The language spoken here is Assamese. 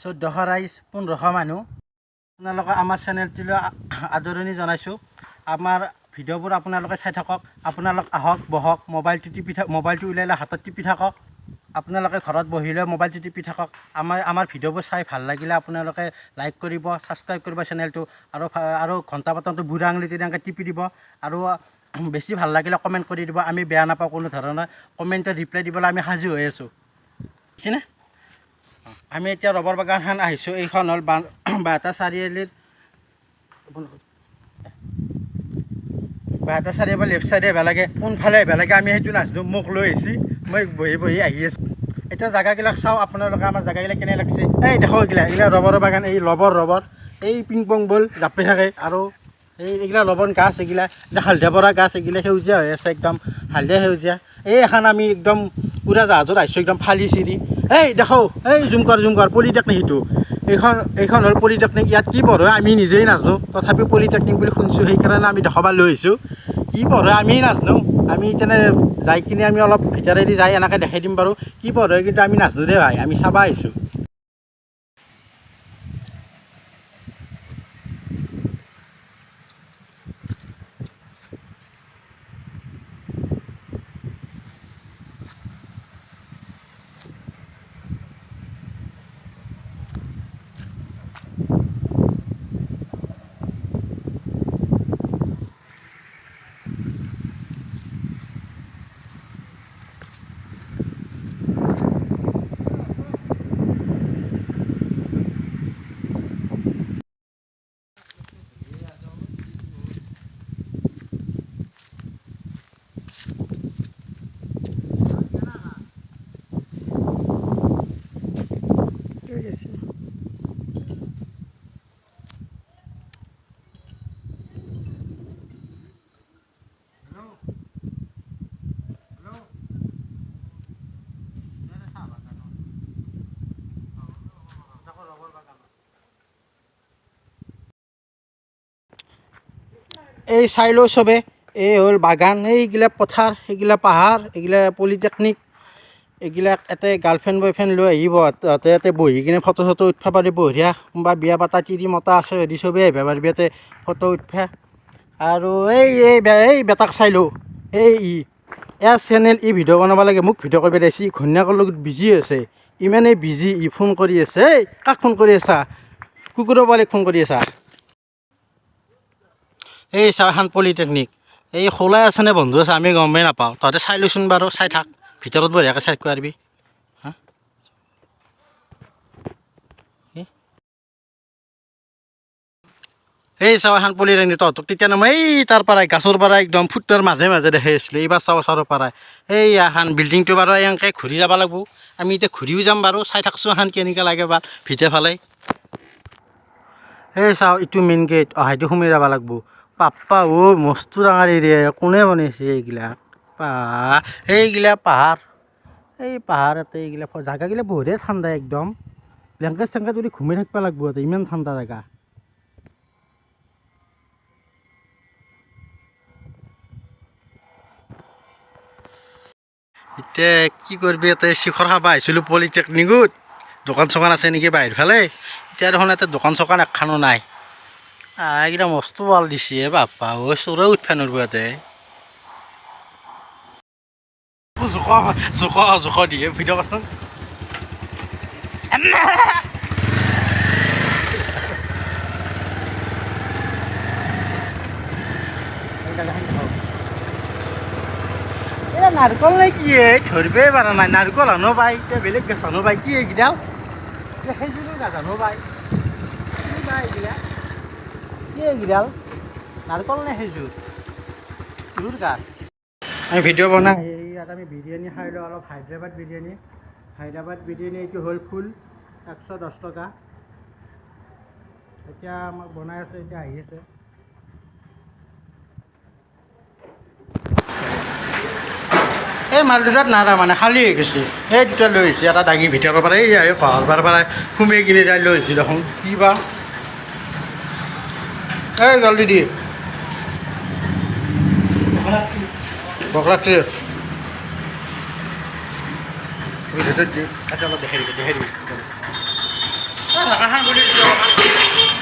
1400 ৰাইজ 1500 মানুহ আপোনালোকে আমাৰ চেনেলটোলৈ আদৰণি জনাইছোঁ। আমাৰ ভিডিঅ'বোৰ আপোনালোকে চাই থাকক। আপোনালোক আহক বহক, মোবাইলটো উলিয়ালে হাতত টিপি থাকক। আপোনালোকে ঘৰত বহিলৈ মোবাইলটো টিপি থাকক। আমাৰ ভিডিঅ'বোৰ চাই ভাল লাগিলে আপোনালোকে লাইক কৰিব, ছাবস্ক্ৰাইব কৰিব চেনেলটো, আৰু ঘণ্টা বাটনটো বুঢ়া আঙুলি তেনেকৈ টিপি দিব। আৰু বেছি ভাল লাগিলে কমেণ্ট কৰি দিব। আমি বেয়া নাপাওঁ কোনো ধৰণৰ। কমেণ্টৰ ৰিপ্লাই দিবলৈ আমি সাজু হৈ আছোঁ, বুজিছেনে? আমি এতিয়া ৰবৰ বাগানখন আহিছোঁ। এইখন হ'ল বাইহাটা চাৰিআলিৰ লেফ্ট চাইডে আহিব লাগে, কোনফালে আহিব লাগে আমি সেইটো নাজানো। মোক লৈ আহিছে, মই বহি আহি আছোঁ। এতিয়া জেগাবিলাক চাওঁ আপোনালোকে, আমাৰ জেগাবিলাক কেনে লাগিছে। এই দেখো এইগিলা ৰবৰৰ বাগান, এই ৰবৰ এই পিং পং বল জাপি থাকে। আৰু এইগিলা লবণ গাছ, এইগিলা হালধীয়া পৰা গাছ, এইগিলা সেউজীয়া হৈ আছে, একদম হালধীয়া সেউজীয়া। এই এখন আমি একদম উৰা জাহাজত আহিছোঁ, একদম ফালি চিৰি। এই দেখো, এই জুম কৰ পলিটেকনিক। সেইটো এইখন হ'ল পলিটেকনিক। ইয়াত কি পঢ়ে আমি নিজেই নাজানো, তথাপি পলিটেকনিক বুলি শুনিছোঁ, সেইকাৰণে আমি দেখাব লৈ আহিছোঁ। কি পঢ়ে আমি নাজানো। আমি তেনে যাই কিনে আমি অলপ ভিতৰেদি যাই এনেকৈ দেখাই দিম বাৰু কি পঢ়ে, কিন্তু আমি নাজানো দেই ভাই, আমি চাব আহিছোঁ। এই চাই লৈ চবে, এই হ'ল বাগান, এইগিলা পথাৰ, সেইগিলা পাহাৰ, এইগিলা পলিটেকনিক। এইগিলাক ইয়াতে গাৰ্লফ্ৰেণ্ড বয়ফ্ৰেণ্ড লৈ আহিব, তাতে ইয়াতে বহি কিনে ফটো চটো উঠিব পাৰি বঢ়িয়া। কোনোবা বিয়া পাতা তিৰি মতা আছে যদি চবেই আহিব পাৰিবি ইয়াতে ফটো উঠিব। আৰু এই বেটাক চাই লওঁ, ইয়াৰ চেনেল, ভিডিঅ' বনাব লাগে, মোক ভিডিঅ' কৰিব দিছে। ঘৈণীয়েকৰ লগত বিজি আছে, ইমানেই বিজি, ফোন কৰি আছে। এই কাক ফোন কৰি আছা? কুকুৰৰ পোৱালিক ফোন কৰি আছা? এই চাওঁ এখন পলিটেকনিক, এই খোলাই আছেনে বন্ধু আছে আমি গমেই নাপাওঁ। তহঁতে চাই লৈচোন বাৰু, চাই থাক, ভিতৰত বঢ়িয়াকৈ চাই পাৰিবি। হা, এই চাওঁ এখন পলিটেকনিক। তহঁতক তেতিয়া মই এই তাৰ পৰাই গাছৰ পৰাই একদম ফুটৰ মাজে দেখাই আছিলোঁ। এইবাৰ চাওঁ ওচৰৰ পৰাই এই এখন বিল্ডিংটো বাৰু এনেকৈ ঘূৰি যাব লাগিব। আমি এতিয়া ঘূৰিও যাম বাৰু, চাই থাকছোঁ এখন কেনেকৈ লাগে বাৰু ভিতৰৰ ফালে। এই চাওঁ, এইটো মেইন গেট, সেইটো সোমাই যাব লাগিব। পাপ্পা মস্ত ডাঙৰ এৰিয়া, কোনে বনাইছে এইগিলাক? এইগিলা পাহাৰ, এই পাহাৰতে এইগিলা জেগাগিলা বহুতেই ঠাণ্ডা, একদম ব্লেংকেট চেংকেট যদি ঘুমাই থাকিব লাগিব, ইমান ঠাণ্ডা জেগা। এতিয়া কি কৰিবি, ইয়াতে শিখৰ খাব আহিছিলোঁ পলিটেকনিকত। দোকান চোকান আছে নেকি বাহিৰ ফালে? এতিয়া দেখোন ইয়াতে দোকান চোকান এখনো নাই। এইকেইটা মস্ত ৱাল দিছে বাপ্পা, চোৰে উঠিব নোৱাৰিব ইয়াতে। জোখ দিয়ে ভিডিঅ' কৰচোন। নাৰিকল নে কি ধৰিবই পৰা নাই। নাৰিকল হানো পাই, এতিয়া বেলেগ গেছ হানো পাই, কি এইকেইডাল সেইযোৰো নাজানো পাই, কি পাই এইগিলা, কি এইকেইডাল নাৰিকল নে সেইযোৰ জোৰ গাছ। আমি ভিডিঅ' বনাই ইয়াত আমি বিৰিয়ানী খাই লওঁ, অলপ হায়দৰাবাদ বিৰিয়ানী। এইটো হ'ল ফুল 110 টকা। এতিয়া আমাক বনাই আছে, এতিয়া আহি আছে। এই মাল দুটাত নাৰা মানে খালী হৈ গৈছে। এই দুটা লৈ আহিছে, এটা দাঙি ভিতৰৰ পৰা, এই আহি ঘৰৰ পৰা সোমাই কিনে যাই লৈ আহিছে দেখোন, কি বা। এই জলদি দিয়ে ভোক লাগছে। অলপ দেখাই দিবি। ঢাকাখান খুলি দিছোঁ অলপমান।